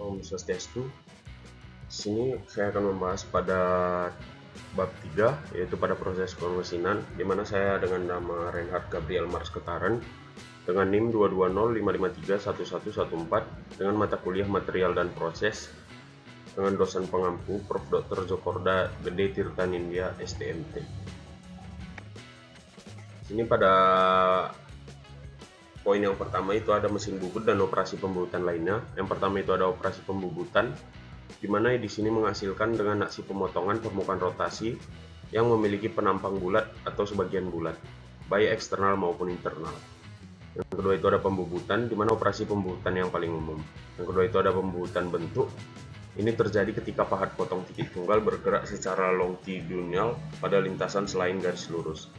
Om Swastiastu. Di sini saya akan membahas pada bab 3, yaitu pada proses pemesinan, di mana saya dengan nama Reinhard Gabriel Mars Ketaran dengan NIM 22055311114 dengan mata kuliah material dan proses dengan dosen pengampu Prof. Dr. Djokorda Gede Tirtanindya STMT. Ini pada poin yang pertama itu ada mesin bubut dan operasi pembubutan lainnya. Yang pertama itu ada operasi pembubutan, di mana di sini menghasilkan dengan aksi pemotongan permukaan rotasi yang memiliki penampang bulat atau sebagian bulat, baik eksternal maupun internal. Yang kedua itu ada pembubutan, di mana operasi pembubutan yang paling umum. Yang kedua itu ada pembubutan bentuk. Ini terjadi ketika pahat potong titik tunggal bergerak secara longitudinal pada lintasan selain garis lurus.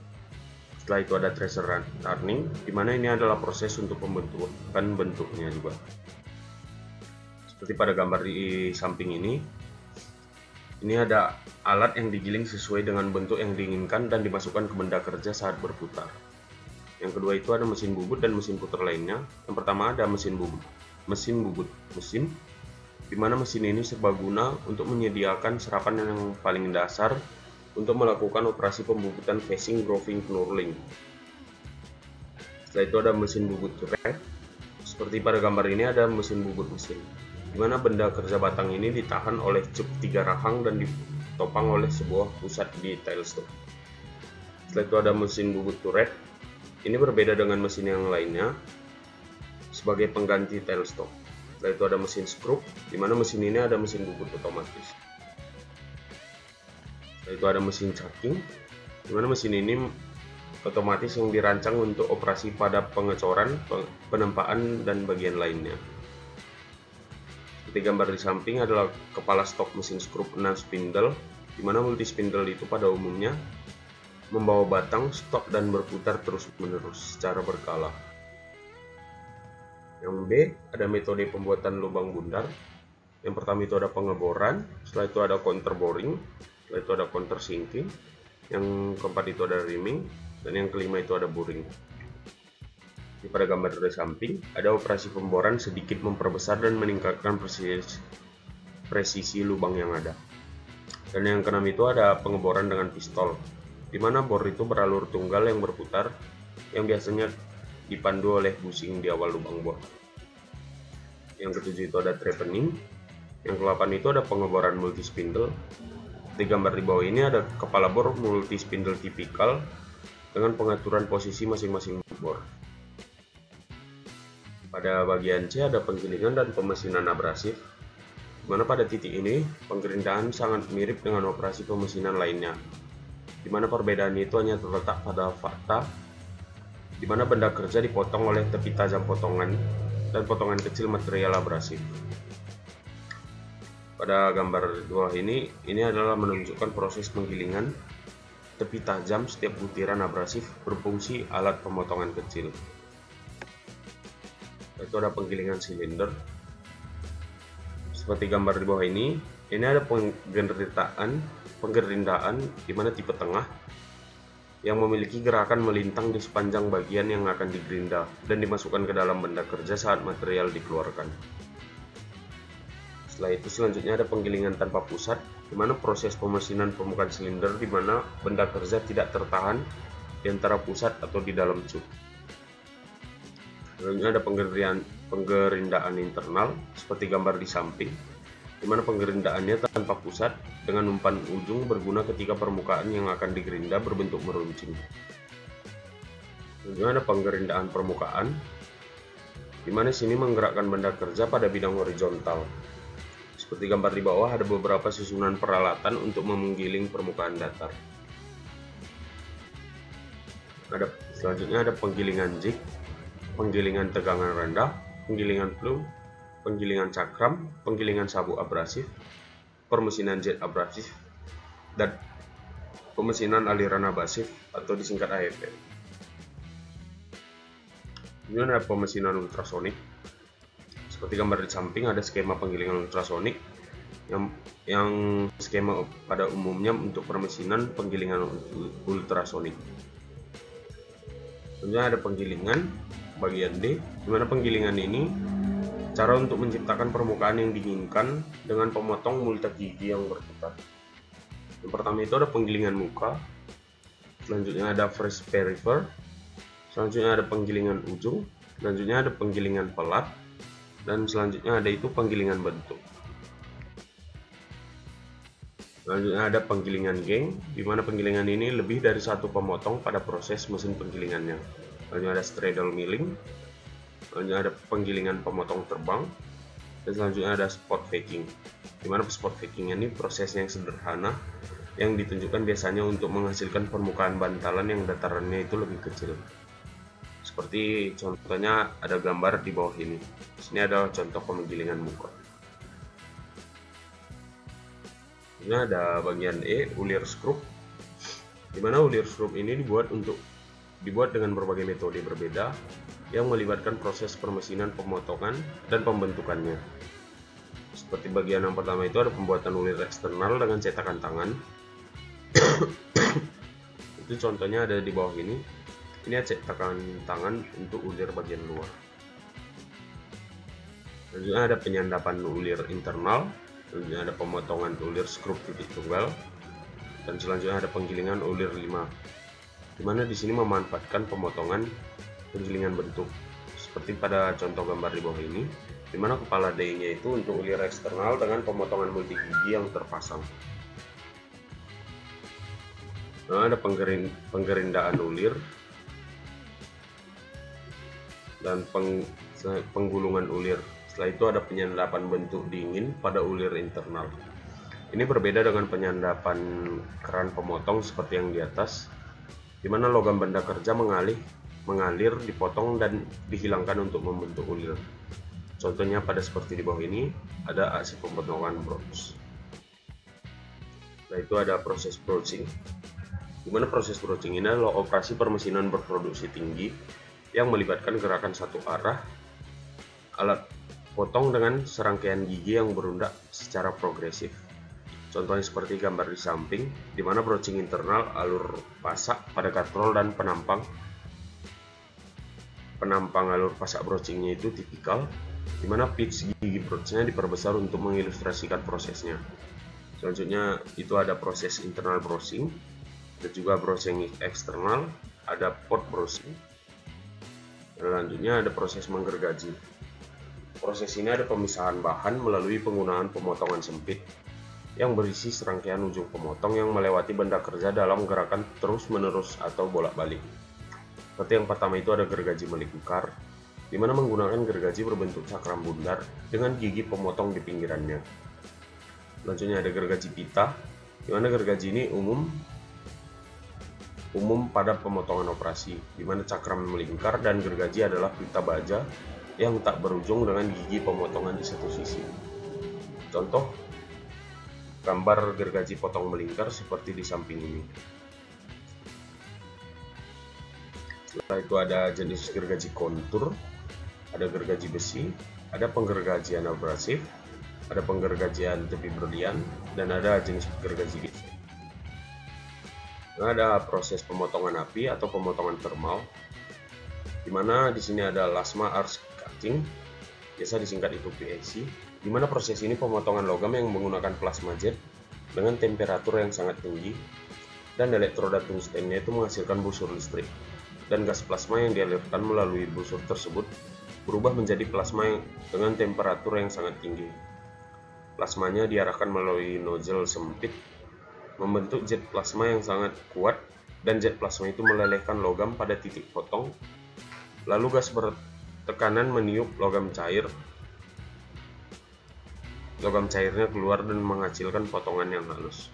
Setelah itu ada tracer turning, di mana ini adalah proses untuk pembentukan bentuknya juga. Seperti pada gambar di samping ini ada alat yang digiling sesuai dengan bentuk yang diinginkan dan dimasukkan ke benda kerja saat berputar. Yang kedua itu ada mesin bubut dan mesin putar lainnya. Yang pertama ada mesin bubut, di mana mesin ini serbaguna untuk menyediakan serapan yang paling dasar untuk melakukan operasi pembubutan facing, grooving, knurling. Setelah itu ada mesin bubut turret. Seperti pada gambar ini ada mesin bubut mesin, di mana benda kerja batang ini ditahan oleh cup 3 rahang dan ditopang oleh sebuah pusat di tailstock. Setelah itu ada mesin bubut turret. Ini berbeda dengan mesin yang lainnya sebagai pengganti tailstock. Setelah itu ada mesin skrup, di mana mesin ini ada mesin bubut otomatis. Setelah itu ada mesin chucking, di mana mesin ini otomatis yang dirancang untuk operasi pada pengecoran, penempaan, dan bagian lainnya. Seperti gambar di samping adalah kepala stok mesin skrup 6 spindle, di mana multi spindle itu pada umumnya membawa batang, stok, dan berputar terus-menerus secara berkala. Yang B, ada metode pembuatan lubang bundar. Yang pertama itu ada pengeboran, setelah itu ada counter boring, setelah itu ada counter sinking, yang keempat itu ada reaming, dan yang kelima itu ada boring. Di pada gambar dari samping ada operasi pemboran sedikit memperbesar dan meningkatkan presisi lubang yang ada. Dan yang keenam itu ada pengeboran dengan pistol, di mana bor itu beralur tunggal yang berputar, yang biasanya dipandu oleh busing di awal lubang bor. Yang ketujuh itu ada trepanning. Yang ke-8 itu ada pengeboran multi spindle. Di gambar di bawah ini ada kepala bor multi spindle tipikal dengan pengaturan posisi masing-masing bor. Pada bagian C ada penggilingan dan pemesinan abrasif, di mana pada titik ini penggerindahan sangat mirip dengan operasi pemesinan lainnya, di mana perbedaan itu hanya terletak pada fakta di mana benda kerja dipotong oleh tepi tajam potongan dan potongan kecil material abrasif. Pada gambar bawah ini adalah menunjukkan proses penggilingan tepi tajam setiap butiran abrasif berfungsi alat pemotongan kecil. Itu ada penggilingan silinder. Seperti gambar di bawah ini ada penggerindaan di mana tipe tengah yang memiliki gerakan melintang di sepanjang bagian yang akan digerinda dan dimasukkan ke dalam benda kerja saat material dikeluarkan. Setelah itu selanjutnya ada penggilingan tanpa pusat, di mana proses pemesinan permukaan silinder di mana benda kerja tidak tertahan di antara pusat atau di dalam cup. Selanjutnya ada penggerindaan internal seperti gambar di samping, di mana pengerindaannya tanpa pusat dengan umpan ujung berguna ketika permukaan yang akan digerinda berbentuk meruncing. Selanjutnya ada penggerindaan permukaan, di mana sini menggerakkan benda kerja pada bidang horizontal. Seperti gambar di bawah ada beberapa susunan peralatan untuk menggiling permukaan datar. Selanjutnya ada penggilingan jig, penggilingan tegangan rendah, penggilingan plum, penggilingan cakram, penggilingan sabuk abrasif, permesinan jet abrasif, dan pemesinan aliran abrasif atau disingkat AEP. Ini ada pemesinan ultrasonik. Seperti gambar di samping ada skema penggilingan ultrasonik yang skema pada umumnya untuk permesinan penggilingan ultrasonik. Selanjutnya ada penggilingan bagian D, di mana penggilingan ini Cara untuk menciptakan permukaan yang diinginkan dengan pemotong multi gigi yang berputar. Yang pertama itu ada penggilingan muka, selanjutnya ada fresh perifer, selanjutnya ada penggilingan ujung, selanjutnya ada penggilingan pelat, dan selanjutnya ada itu penggilingan bentuk. Selanjutnya ada penggilingan geng, di mana penggilingan ini lebih dari satu pemotong pada proses mesin penggilingannya. Selanjutnya ada straddle milling, selanjutnya ada penggilingan pemotong terbang, dan selanjutnya ada spot faking. Di mana spot faking ini prosesnya yang sederhana, yang ditunjukkan biasanya untuk menghasilkan permukaan bantalan yang datarannya itu lebih kecil. Seperti contohnya ada gambar di bawah ini. Di sini ada contoh penggilingan muka. Ini ada bagian E, ulir skrup. Di mana ulir skrup ini dibuat dengan berbagai metode berbeda yang melibatkan proses permesinan, pemotongan, dan pembentukannya. Seperti bagian yang pertama itu ada pembuatan ulir eksternal dengan cetakan tangan. Itu contohnya ada di bawah ini. Ini cetakan tangan untuk ulir bagian luar. Selanjutnya ada penyandapan ulir internal. Selanjutnya ada pemotongan ulir skrup titik tunggal. Dan selanjutnya ada penggilingan ulir 5. Dimana di sini memanfaatkan pemotongan penggilingan bentuk seperti pada contoh gambar di bawah ini, dimana kepala D-nya itu untuk ulir eksternal dengan pemotongan multi gigi yang terpasang. Nah, ada penggerindaan ulir dan penggulungan ulir. Setelah itu ada penyandapan bentuk dingin pada ulir internal. Ini berbeda dengan penyandapan keran pemotong seperti yang di atas, di mana logam benda kerja mengalir, dipotong, dan dihilangkan untuk membentuk ulir. Contohnya pada seperti di bawah ini, ada aksi pemotongan bronze. Nah, itu ada proses broaching. Di mana proses broaching ini adalah operasi permesinan berproduksi tinggi yang melibatkan gerakan satu arah alat potong dengan serangkaian gigi yang berundak secara progresif. Contohnya seperti gambar di samping, di mana broaching internal alur pasak pada katrol dan penampang alur pasak broachingnya itu tipikal, di mana pitch gigi broachnya diperbesar untuk mengilustrasikan prosesnya. Selanjutnya itu ada proses internal broaching, dan juga broaching eksternal, ada port broaching. Selanjutnya ada proses menggergaji. Proses ini ada pemisahan bahan melalui penggunaan pemotongan sempit yang berisi serangkaian ujung pemotong yang melewati benda kerja dalam gerakan terus-menerus atau bolak-balik. Seperti yang pertama itu ada gergaji melingkar, di mana menggunakan gergaji berbentuk cakram bundar dengan gigi pemotong di pinggirannya. Selanjutnya ada gergaji pita, di mana gergaji ini umum pada pemotongan operasi, di mana cakram melingkar dan gergaji adalah pita baja yang tak berujung dengan gigi pemotongan di satu sisi. Contoh gambar gergaji potong melingkar seperti di samping ini. Setelah itu ada jenis gergaji kontur, ada gergaji besi, ada penggergajian abrasif, ada penggergajian tepi berlian, dan ada jenis gergaji biasa. Nah, ada proses pemotongan api atau pemotongan thermal, di mana di sini ada lasma arch cutting, biasa disingkat itu PAC, di mana proses ini pemotongan logam yang menggunakan plasma jet dengan temperatur yang sangat tinggi, dan elektroda tungstennya itu menghasilkan busur listrik, dan gas plasma yang dialirkan melalui busur tersebut berubah menjadi plasma dengan temperatur yang sangat tinggi. Plasmanya diarahkan melalui nozzle sempit, membentuk jet plasma yang sangat kuat, dan jet plasma itu melelehkan logam pada titik potong, lalu gas bertekanan meniup logam cairnya keluar dan menghasilkan potongan yang halus.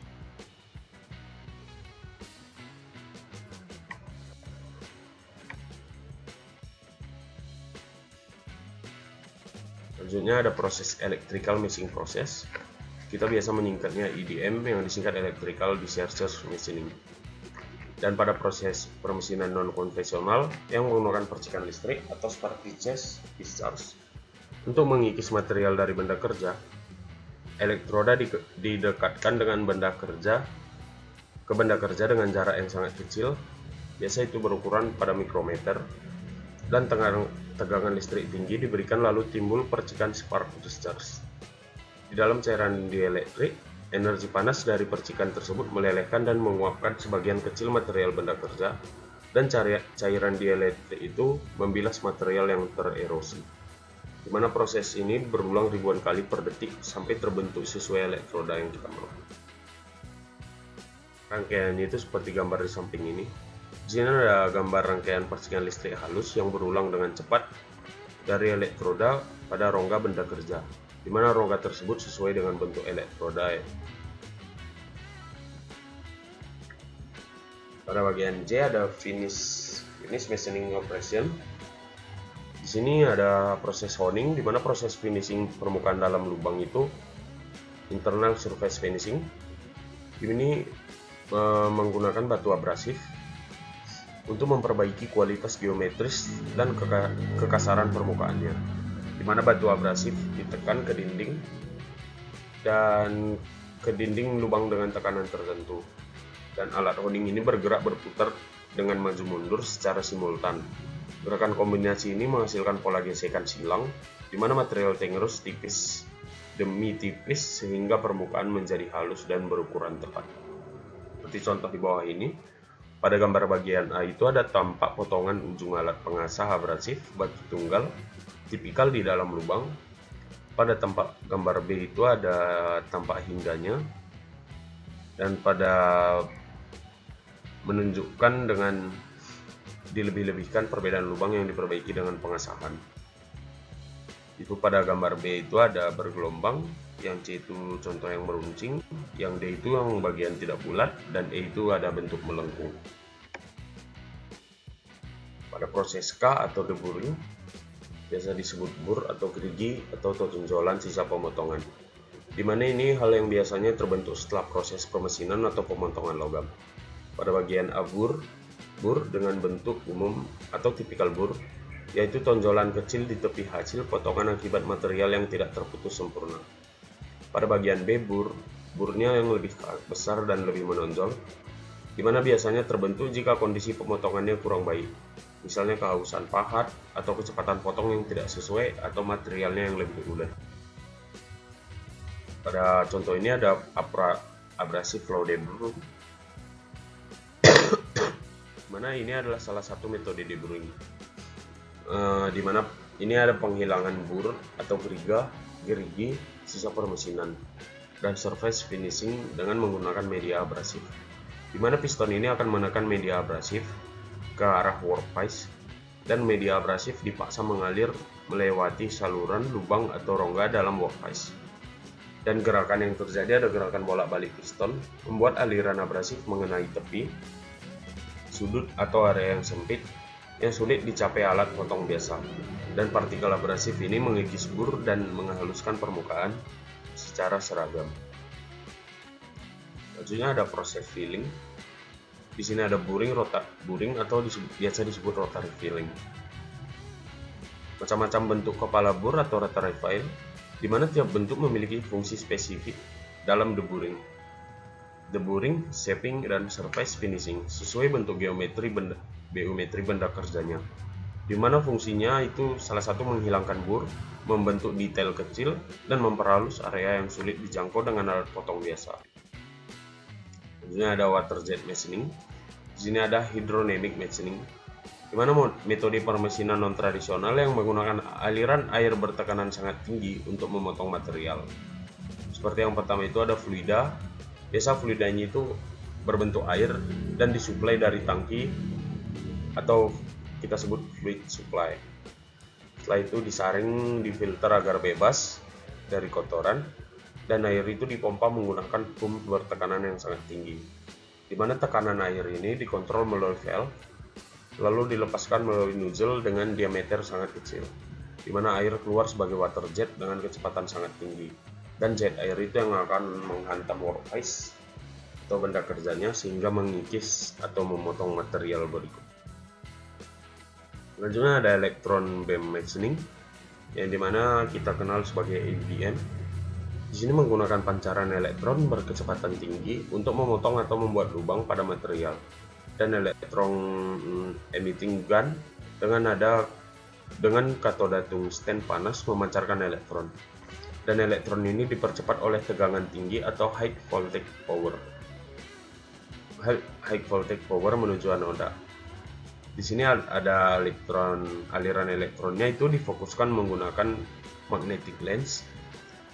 Selanjutnya ada proses electrical meshing process. Kita biasa menyingkatnya EDM yang disingkat Electrical Discharge Machining. Dan pada proses permesinan non-konvensional yang menggunakan percikan listrik atau spark discharge. Untuk mengikis material dari benda kerja, elektroda didekatkan dengan benda kerja dengan jarak yang sangat kecil, biasa itu berukuran pada mikrometer, dan tegangan listrik tinggi diberikan lalu timbul percikan spark discharge. Di dalam cairan dielektrik, energi panas dari percikan tersebut melelehkan dan menguapkan sebagian kecil material benda kerja, dan cairan dielektrik itu membilas material yang tererosi, di mana proses ini berulang ribuan kali per detik sampai terbentuk sesuai elektroda yang kita mau. Rangkaiannya itu seperti gambar di samping ini. Di sini ada gambar rangkaian percikan listrik halus yang berulang dengan cepat dari elektroda pada rongga benda kerja, di mana rongga tersebut sesuai dengan bentuk elektroda. Pada bagian J ada finish machining operation. Di sini ada proses honing, di mana proses finishing permukaan dalam lubang itu internal surface finishing. Ini menggunakan batu abrasif untuk memperbaiki kualitas geometris dan kekasaran permukaannya, di mana batu abrasif ditekan ke dinding dan ke dinding lubang dengan tekanan tertentu, dan alat honing ini bergerak berputar dengan maju mundur secara simultan. Gerakan kombinasi ini menghasilkan pola gesekan silang, di mana material tengerus tipis demi tipis sehingga permukaan menjadi halus dan berukuran tepat. Seperti contoh di bawah ini. Pada gambar bagian A itu ada tampak potongan ujung alat pengasah abrasif batu tunggal tipikal di dalam lubang. Pada tampak gambar B itu ada tampak hingganya, dan pada menunjukkan dengan dilebih-lebihkan perbedaan lubang yang diperbaiki dengan pengasahan. Itu pada gambar B itu ada bergelombang, yang C itu contoh yang meruncing, yang D itu yang bagian tidak bulat, dan E itu ada bentuk melengkung. Pada proses K atau deburring, biasa disebut bur atau gerigi atau tonjolan sisa pemotongan, di mana ini hal yang biasanya terbentuk setelah proses pemesinan atau pemotongan logam. Pada bagian A bur dengan bentuk umum atau tipikal bur, yaitu tonjolan kecil di tepi hasil potongan akibat material yang tidak terputus sempurna. Pada bagian B burnya yang lebih besar dan lebih menonjol, di mana biasanya terbentuk jika kondisi pemotongannya kurang baik, misalnya kehausan pahat atau kecepatan potong yang tidak sesuai atau materialnya yang lebih ulet. Pada contoh ini ada abrasive flow deburring, mana ini adalah salah satu metode deburring, di mana ini ada penghilangan bur atau gerigi sisa permesinan dan surface finishing dengan menggunakan media abrasif, di mana piston ini akan menekan media abrasif ke arah workpiece, dan media abrasif dipaksa mengalir melewati saluran lubang atau rongga dalam workpiece. Dan gerakan yang terjadi ada gerakan bolak-balik piston, membuat aliran abrasif mengenai tepi, sudut atau area yang sempit yang sulit dicapai alat potong biasa, dan partikel abrasif ini mengikis bur dan menghaluskan permukaan secara seragam. Selanjutnya ada proses filling. Di sini ada buring atau biasa disebut rotary filling. Macam-macam bentuk kepala bur atau rotary file, di mana tiap bentuk memiliki fungsi spesifik dalam deburring, shaping, dan surface finishing sesuai bentuk geometri benda kerjanya, di mana fungsinya itu salah satu menghilangkan bur, membentuk detail kecil, dan memperhalus area yang sulit dijangkau dengan alat potong biasa. Di sini ada water jet machining. Di sini ada hydrodynamic machining, di mana metode permesinan non tradisional yang menggunakan aliran air bertekanan sangat tinggi untuk memotong material. Seperti yang pertama itu ada fluida. Biasa fluidanya itu berbentuk air dan disuplai dari tangki atau kita sebut fluid supply. Setelah itu disaring, difilter agar bebas dari kotoran, dan air itu dipompa menggunakan pump bertekanan yang sangat tinggi, di mana tekanan air ini dikontrol melalui valve, lalu dilepaskan melalui nozzle dengan diameter sangat kecil, di mana air keluar sebagai water jet dengan kecepatan sangat tinggi, dan jet air itu yang akan menghantam workpiece atau benda kerjanya sehingga mengikis atau memotong material berikut. Selanjutnya ada electron beam machining, yang dimana kita kenal sebagai EBM. Di sini menggunakan pancaran elektron berkecepatan tinggi untuk memotong atau membuat lubang pada material, dan elektron emitting gun dengan nada dengan katoda tungsten panas memancarkan elektron. Dan elektron ini dipercepat oleh tegangan tinggi atau high voltage power. High voltage power menuju anoda. Di sini ada aliran elektronnya itu difokuskan menggunakan magnetic lens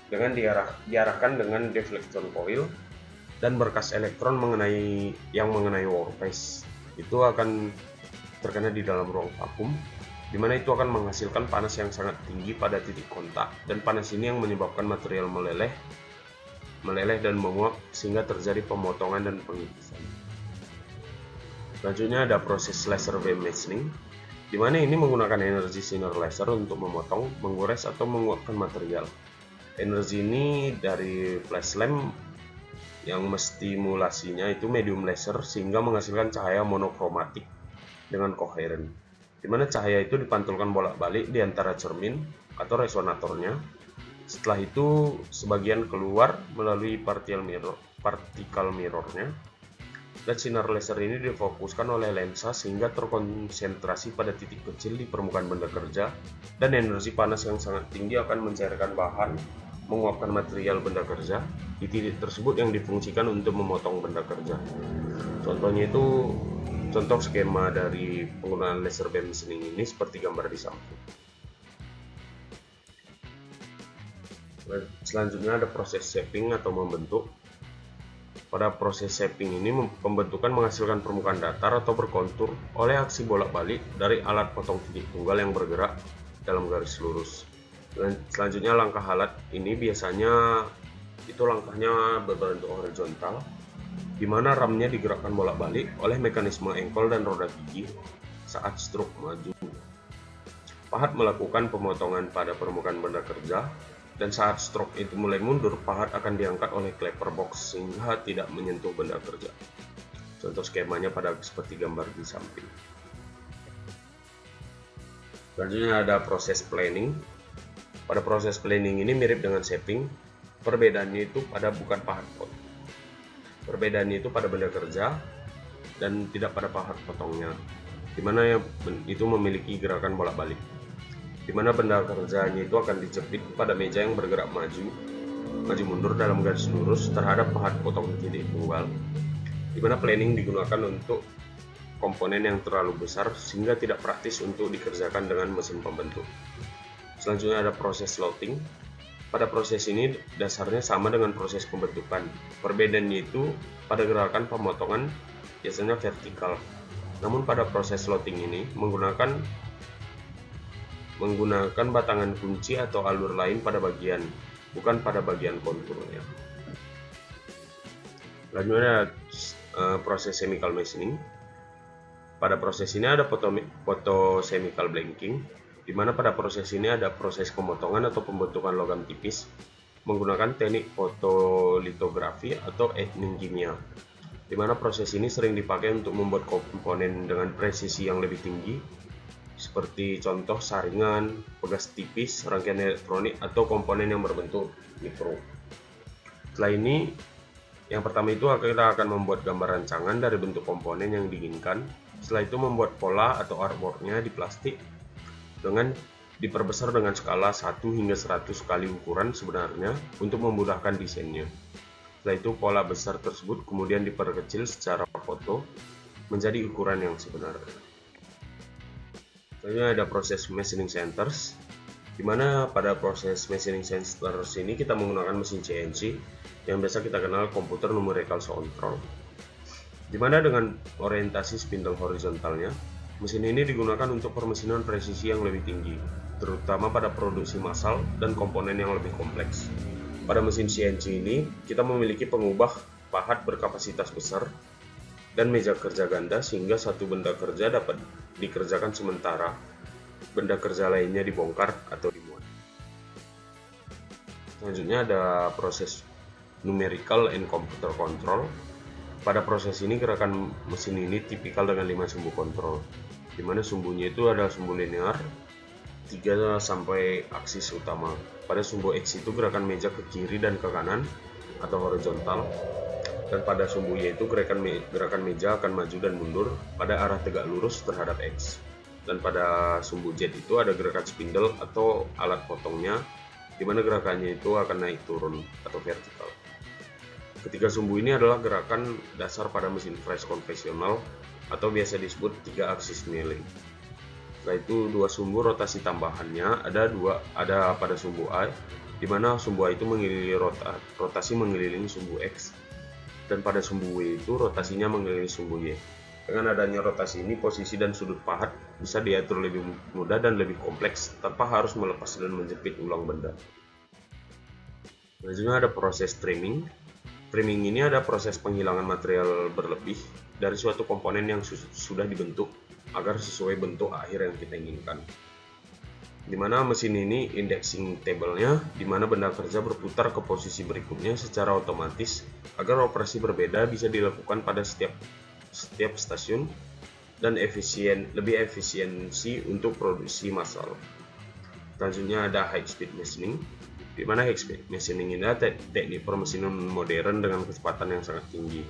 dengan diarahkan dengan deflection coil, dan berkas elektron mengenai workpiece itu akan terkena di dalam ruang vakum, di mana itu akan menghasilkan panas yang sangat tinggi pada titik kontak, dan panas ini yang menyebabkan material meleleh dan menguap sehingga terjadi pemotongan dan pengipisan. Selanjutnya ada proses laser beam machining, di mana ini menggunakan energi sinar laser untuk memotong, menggores atau menguapkan material. Energi ini dari flash lamp yang menstimulasinya itu medium laser sehingga menghasilkan cahaya monokromatik dengan koheren, di mana cahaya itu dipantulkan bolak-balik di antara cermin atau resonatornya. Setelah itu sebagian keluar melalui particle mirrornya, dan sinar laser ini difokuskan oleh lensa sehingga terkonsentrasi pada titik kecil di permukaan benda kerja, dan energi panas yang sangat tinggi akan mencairkan bahan, menguapkan material benda kerja di titik tersebut yang difungsikan untuk memotong benda kerja. Contohnya itu contoh skema dari penggunaan laser beam machining ini seperti gambar di samping. Selanjutnya ada proses shaping atau membentuk. Pada proses shaping ini, pembentukan menghasilkan permukaan datar atau berkontur oleh aksi bolak-balik dari alat potong titik tunggal yang bergerak dalam garis lurus. Dan selanjutnya langkah alat ini biasanya langkahnya berbentuk horizontal, di mana ramnya digerakkan bolak-balik oleh mekanisme engkol dan roda gigi saat stroke maju. Pahat melakukan pemotongan pada permukaan benda kerja, dan saat stroke itu mulai mundur, pahat akan diangkat oleh clapper box sehingga tidak menyentuh benda kerja. Contoh skemanya seperti gambar di samping. Selanjutnya ada proses planing. Pada proses planing ini mirip dengan shaping, perbedaannya itu bukan pahat pot. Perbedaannya itu pada benda kerja dan tidak pada pahat potongnya, dimana itu memiliki gerakan bolak-balik, di mana benda kerjanya itu akan dijepit pada meja yang bergerak maju mundur dalam garis lurus terhadap pahat potong titik tunggal, di mana planing digunakan untuk komponen yang terlalu besar sehingga tidak praktis untuk dikerjakan dengan mesin pembentuk. Selanjutnya ada proses slotting. Pada proses ini dasarnya sama dengan proses pembentukan. Perbedaannya itu pada gerakan pemotongan biasanya vertikal. Namun pada proses slotting ini menggunakan batangan kunci atau alur lain pada bagian, bukan pada bagian konturnya. Selanjutnya proses chemical machining. Pada proses ini ada photochemical blanking, di mana pada proses ini ada proses pemotongan atau pembentukan logam tipis menggunakan teknik fotolitografi atau etching kimia, di mana proses ini sering dipakai untuk membuat komponen dengan presisi yang lebih tinggi, seperti contoh saringan, pegas tipis, rangkaian elektronik, atau komponen yang berbentuk mikro. Setelah ini, yang pertama itu kita akan membuat gambar rancangan dari bentuk komponen yang diinginkan. Setelah itu membuat pola atau artworknya di plastik dengan diperbesar dengan skala 1 hingga 100 kali ukuran sebenarnya untuk memudahkan desainnya. Setelah itu pola besar tersebut kemudian diperkecil secara foto menjadi ukuran yang sebenarnya. Selanjutnya ada proses machining centers, di mana pada proses machining centers ini kita menggunakan mesin CNC yang biasa kita kenal komputer numerical control, di mana dengan orientasi spindle horizontalnya, mesin ini digunakan untuk permesinan presisi yang lebih tinggi, terutama pada produksi massal dan komponen yang lebih kompleks. Pada mesin CNC ini, kita memiliki pengubah pahat berkapasitas besar dan meja kerja ganda sehingga satu benda kerja dapat dikerjakan sementara benda kerja lainnya dibongkar atau dimuat. Selanjutnya ada proses numerical and computer control. Pada proses ini gerakan mesin ini tipikal dengan 5 sumbu kontrol, di mana sumbunya itu adalah sumbu linear 3 sampai aksis utama. Pada sumbu X itu gerakan meja ke kiri dan ke kanan atau horizontal, dan pada sumbu Y itu gerakan meja akan maju dan mundur pada arah tegak lurus terhadap X. Dan pada sumbu jet itu ada gerakan spindle atau alat potongnya, di mana gerakannya itu akan naik turun atau vertikal. Ketiga sumbu ini adalah gerakan dasar pada mesin fresh konvensional atau biasa disebut 3 aksis milling. Setelah itu dua sumbu rotasi tambahannya ada pada sumbu A, di mana sumbu A itu mengelilingi rotasi mengelilingi sumbu X, dan pada sumbu W itu rotasinya mengelilingi sumbu Y. Dengan adanya rotasi ini, posisi dan sudut pahat bisa diatur lebih mudah dan lebih kompleks tanpa harus melepas dan menjepit ulang benda. Selanjutnya ada proses trimming. Trimming ini ada proses penghilangan material berlebih dari suatu komponen yang sudah dibentuk agar sesuai bentuk akhir yang kita inginkan. Di mana mesin ini indexing table-nya, di mana benda kerja berputar ke posisi berikutnya secara otomatis agar operasi berbeda bisa dilakukan pada setiap stasiun dan lebih efisiensi untuk produksi massal. Selanjutnya ada high speed machining, di mana high speed machining ini adalah teknik permesinan modern dengan kecepatan yang sangat tinggi.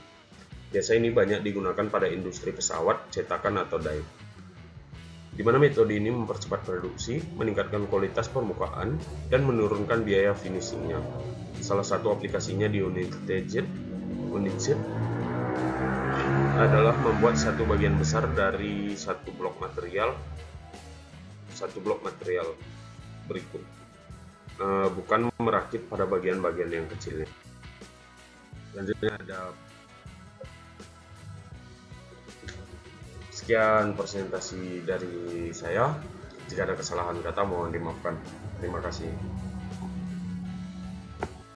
Biasa ini banyak digunakan pada industri pesawat, cetakan atau die. Di mana metode ini mempercepat produksi, meningkatkan kualitas permukaan, dan menurunkan biaya finishingnya. Salah satu aplikasinya di unit jet adalah membuat satu bagian besar dari satu blok material berikut, bukan merakit pada bagian-bagian yang kecilnya. Selanjutnya ada sekian presentasi dari saya. Jika ada kesalahan kata mohon dimaafkan. Terima kasih.